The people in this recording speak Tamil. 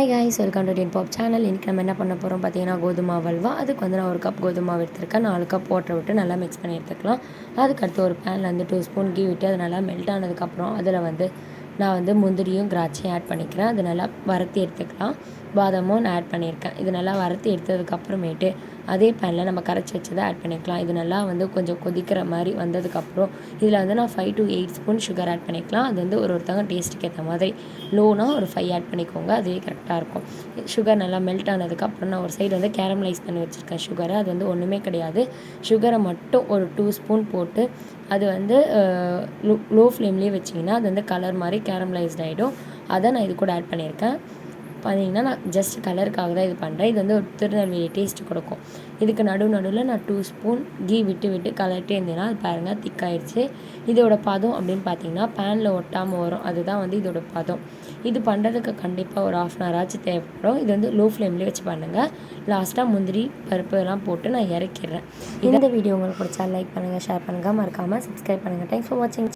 Hi guys, welcome to Tin Pop channel. இன்றைக்கி நம்ம என்ன பண்ண போகிறோம் பார்த்தீங்கன்னா, கோதுமை அல்வா. அதுக்கு வந்து நான் 1 கப் கோதுமை மாவு எடுத்துருக்கேன். 4 கப் வாட்டர் விட்டு நல்லா மிக்ஸ் பண்ணி எடுத்துக்கலாம். அதுக்கடுத்து ஒரு பேனில் வந்து 2 ஸ்பூன் கீ விட்டு அது நல்லா மெல்ட் ஆனதுக்கப்புறம் அதில் வந்து நான் வந்து முந்திரியும் திராட்சையும் ஆட் பண்ணிக்கிறேன். அது நல்லா வறுத்து எடுத்துக்கலாம். பாதாமும் நான் ஆட் பண்ணியிருக்கேன். இது நல்லா வறுத்து எடுத்ததுக்கப்புறமேட்டு அதே பேனில் நம்ம கரைச்சி வச்சதை ஆட் பண்ணிக்கலாம். இது நல்லா வந்து கொஞ்சம் கொதிக்கிற மாதிரி வந்ததுக்கப்புறம் இதில் வந்து நான் 5 to 8 ஸ்பூன் சுகர் ஆட் பண்ணிக்கலாம். அது வந்து ஒருத்தவங்க டேஸ்ட்டுக்கு ஏற்ற மாதிரி. லோனா ஒரு 5 ஆட் பண்ணிக்கோங்க, அதுவே கரெக்டாக இருக்கும். சுகர் நல்லா மெல்ட் ஆனதுக்கப்புறம் நான் ஒரு சைடு வந்து கேரமலைஸ் பண்ணி வச்சுருக்கேன் சுகரை. அது வந்து ஒன்றுமே கிடையாது. சுகரை மட்டும் ஒரு 2 ஸ்பூன் போட்டு அது வந்து லோ ஃப்ளேம்லேயே வச்சிங்கன்னா அது வந்து கலர் மாதிரி கேரமலைஸ்ட் ஆகிடும். அதை நான் இது கூட ஆட் பண்ணியிருக்கேன். பார்த்தீங்கன்னா நான் ஜஸ்ட் கலருக்காக தான் இது பண்ணுறேன். இது வந்து ஒரு திருநெல்வேலி டேஸ்ட்டு கொடுக்கும். இதுக்கு நடுவில் நான் 2 ஸ்பூன் கீ விட்டு கலர்ட்டே இருந்தேன்னா அது பாருங்கள் திக்காயிடுச்சு. இதோட பதம் அப்படின்னு பார்த்தீங்கன்னா பேனில் ஒட்டாமல் வரும். அதுதான் வந்து இதோட பதம். இது பண்ணுறதுக்கு கண்டிப்பாக ஒரு 1/2 hour ஆச்சு தேவைப்படும். இது வந்து லோ ஃப்ளேம்லேயே வச்சு பண்ணுங்கள். லாஸ்ட்டாக முந்திரி பருப்பு எல்லாம் போட்டு நான் இறக்கிடுறேன். இந்த வீடியோ உங்களுக்கு பிடிச்சா லைக் பண்ணுங்கள், ஷேர் பண்ணுங்கள், மறக்காமல் சப்ஸ்கிரைப் பண்ணுங்கள். தேங்க்ஸ் ஃபார் வாட்சிங்.